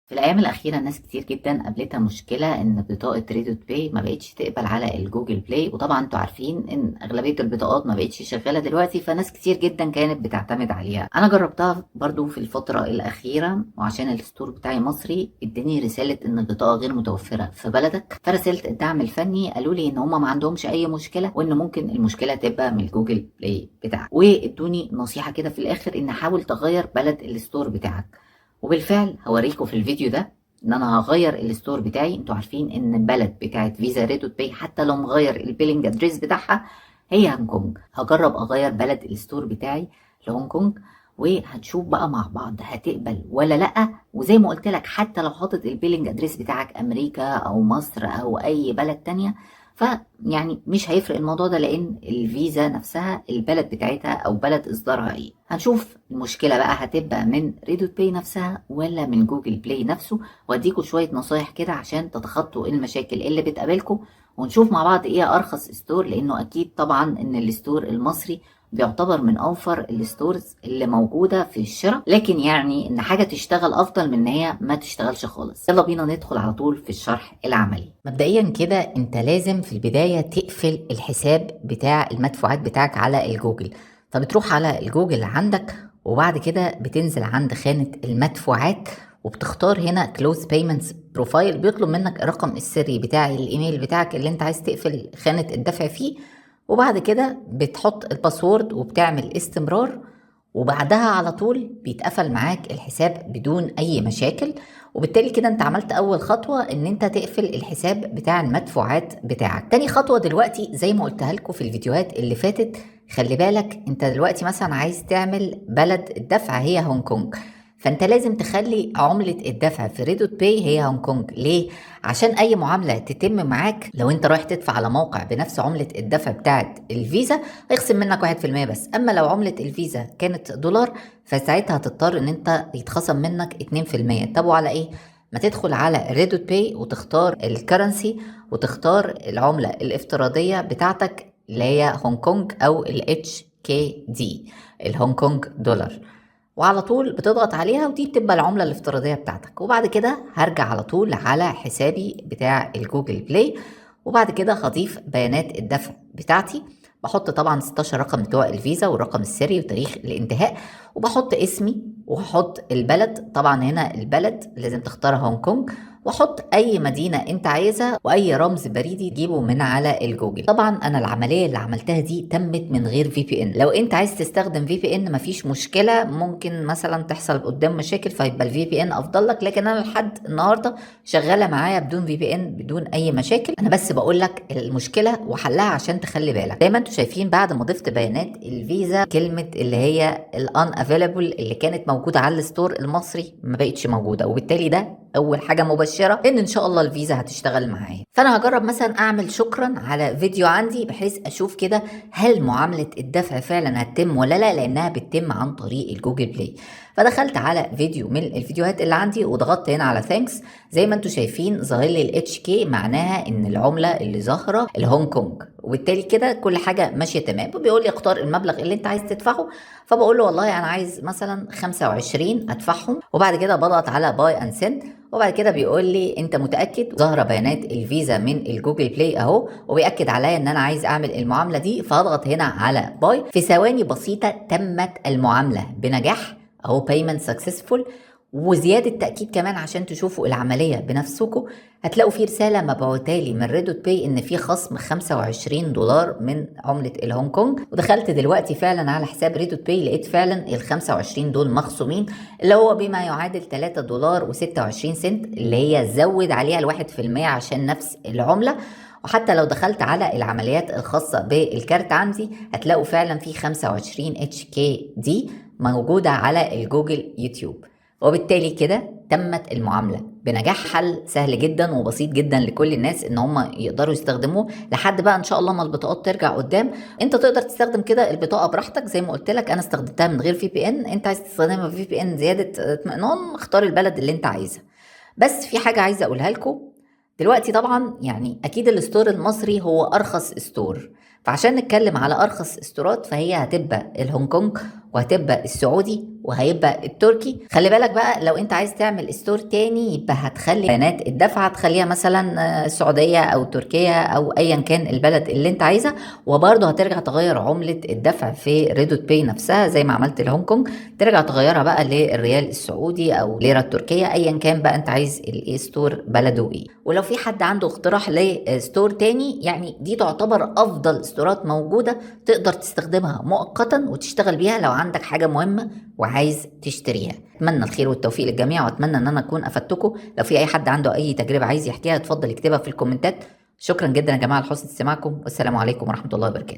في الأيام الأخيرة ناس كتير جدًا قابلتها مشكلة إن بطاقة ريدوت باي ما بقتش تقبل على الجوجل بلاي، وطبعًا أنتم عارفين إن أغلبية البطاقات ما بقتش شغالة دلوقتي، فناس كتير جدًا كانت بتعتمد عليها. أنا جربتها برضه في الفترة الأخيرة، وعشان الستور بتاعي مصري اداني رسالة إن البطاقة غير متوفرة في بلدك، فراسلت الدعم الفني قالوا لي إن هم ما عندهمش أي مشكلة، وإن ممكن المشكلة تبقى من الجوجل بلاي بتاعك، وادوني نصيحة كده في الآخر إن حاول تغيّر بلد الستور بتاعك. وبالفعل هوريكم في الفيديو ده ان انا هغير الستور بتاعي. انتوا عارفين ان البلد بتاعت فيزا ريدوت باي حتى لو مغير البيلينج ادريس بتاعها هي هونج كونج. هجرب اغير بلد الستور بتاعي لهونج كونج، وهنشوف بقى مع بعض هتقبل ولا لا. وزي ما قلت لك حتى لو حاطط البيلينج ادريس بتاعك امريكا او مصر او اي بلد تانية، فيعني مش هيفرق الموضوع ده لان الفيزا نفسها البلد بتاعتها او بلد اصدارها ايه. هنشوف المشكله بقى هتبقى من ريدوت باي نفسها ولا من جوجل بلاي نفسه، واديكوا شويه نصايح كده عشان تتخطوا المشاكل اللي بتقابلكم، ونشوف مع بعض ايه ارخص ستور، لانه اكيد طبعا ان الستور المصري بيعتبر من اوفر الستورز اللي موجوده في الشراء، لكن يعني ان حاجه تشتغل افضل من ان هي ما تشتغلش خالص. يلا بينا ندخل على طول في الشرح العملي. مبدئيا كده انت لازم في البدايه تقفل الحساب بتاع المدفوعات بتاعك على الجوجل. فبتروح على الجوجل عندك، وبعد كده بتنزل عند خانه المدفوعات، وبتختار هنا كلوز بيمنتس بروفايل. بيطلب منك الرقم السري بتاع الايميل بتاعك اللي انت عايز تقفل خانه الدفع فيه، وبعد كده بتحط الباسورد وبتعمل استمرار، وبعدها على طول بيتقفل معاك الحساب بدون اي مشاكل. وبالتالي كده انت عملت اول خطوة ان انت تقفل الحساب بتاع المدفوعات بتاعك. تاني خطوة دلوقتي زي ما قلتها لكم في الفيديوهات اللي فاتت، خلي بالك انت دلوقتي مثلا عايز تعمل بلد الدفع هي هونج كونج، فانت لازم تخلي عملة الدفع في ريدوت باي هي هونج كونج. ليه؟ عشان اي معاملة تتم معاك لو انت رايح تدفع على موقع بنفس عملة الدفع بتاعت الفيزا هيخصم منك 1% بس. اما لو عملة الفيزا كانت دولار فساعتها هتضطر ان انت يتخصم منك 2%. طب وعلى ايه؟ ما تدخل على ريدوت باي وتختار الكرنسي وتختار العملة الافتراضية بتاعتك اللي هي هونج كونج او الاتش كي دي، الهونج كونج دولار، وعلى طول بتضغط عليها ودي بتبقى العملة الافتراضية بتاعتك. وبعد كده هرجع على طول على حسابي بتاع الجوجل بلاي، وبعد كده هضيف بيانات الدفع بتاعتي. بحط طبعا 16 رقم بتوع الفيزا والرقم السري وتاريخ الانتهاء، وبحط اسمي وهحط البلد. طبعا هنا البلد لازم تختارها هونج كونج، واحط اي مدينة انت عايزها واي رمز بريدي تجيبه من على الجوجل. طبعا انا العملية اللي عملتها دي تمت من غير في بي ان. لو انت عايز تستخدم في بي ان مفيش مشكلة، ممكن مثلا تحصل قدام مشاكل فيبقى الفي بي ان افضل لك، لكن انا لحد النهاردة شغالة معايا بدون في بي ان بدون اي مشاكل. انا بس بقول لك المشكلة وحلها عشان تخلي بالك. زي ما انتم شايفين بعد ما ضفت بيانات الفيزا كلمة اللي هي الان افيلابل اللي كانت موجودة على الستور المصري ما بقتش موجودة، وبالتالي ده اول حاجه مبشره ان شاء الله الفيزا هتشتغل معايا. فانا هجرب مثلا اعمل شكرا على فيديو عندي بحيث اشوف كده هل معامله الدفع فعلا هتتم ولا لا، لانها بتتم عن طريق الجوجل بلاي. فدخلت على فيديو من الفيديوهات اللي عندي وضغطت هنا على ثانكس. زي ما انتم شايفين ظاهر لي الاتش كي، معناها ان العمله اللي ظاهره الهونج كونج، وبالتالي كده كل حاجه ماشيه تمام. وبيقول لي اختار المبلغ اللي انت عايز تدفعه، فبقول له والله انا عايز مثلا 25 ادفعهم، وبعد كده بضغط على باي اند سند. وبعد كده بيقول لي انت متاكد؟ ظاهره بيانات الفيزا من الجوجل بلاي اهو، وبياكد عليا ان انا عايز اعمل المعامله دي. فهضغط هنا على باي. في ثواني بسيطه تمت المعامله بنجاح اهو، بيمنت سكسسفول. وزياده تاكيد كمان عشان تشوفوا العمليه بنفسكم، هتلاقوا في رساله مبعوتالي من ريدوت باي ان في خصم 25 دولار من عمله الهونج كونج. ودخلت دلوقتي فعلا على حساب ريدوت باي لقيت فعلا ال 25 دول مخصومين، اللي هو بما يعادل 3 دولار و26 سنت، اللي هي زود عليها الواحد في المية عشان نفس العملة. وحتى لو دخلت على العمليات الخاصة بالكارت عندي هتلاقوا فعلا في 25 اتش كي دي موجودة على الجوجل يوتيوب. وبالتالي كده تمت المعاملة بنجاح. حل سهل جدا وبسيط جدا لكل الناس ان هم يقدروا يستخدموه لحد بقى ان شاء الله ما البطاقات ترجع قدام. انت تقدر تستخدم كده البطاقة براحتك زي ما قلت لك، انا استخدمتها من غير في بي ان. انت عايز تستخدمها في بي ان زيادة اطمئنان، اختار البلد اللي انت عايزها. بس في حاجة عايزة اقولها لكم دلوقتي، طبعا يعني اكيد الستور المصري هو ارخص ستور، فعشان نتكلم على ارخص استورات فهي هتبقى الهونج كونج. وهتبقى السعودي وهيبقى التركي. خلي بالك بقى لو انت عايز تعمل ستور تاني يبقى هتخلي بيانات الدفع تخليها مثلا السعودية او تركيا او ايا كان البلد اللي انت عايزها، وبرضه هترجع تغير عملة الدفع في ريدوت باي نفسها زي ما عملت لهونج كونج، ترجع تغيرها بقى للريال السعودي او ليرة التركية ايا كان بقى انت عايز الايه ستور بلده ايه. ولو في حد عنده اقتراح لستور تاني، يعني دي تعتبر افضل ستورات موجودة تقدر تستخدمها مؤقتا وتشتغل بيها لو عندك حاجة مهمة وعايز تشتريها. اتمنى الخير والتوفيق للجميع، واتمنى ان انا اكون افدتكم. لو في اي حد عنده اي تجربة عايز يحكيها اتفضل يكتبها في الكومنتات. شكرا جدا يا جماعة لحسن استماعكم، والسلام عليكم ورحمة الله وبركاته.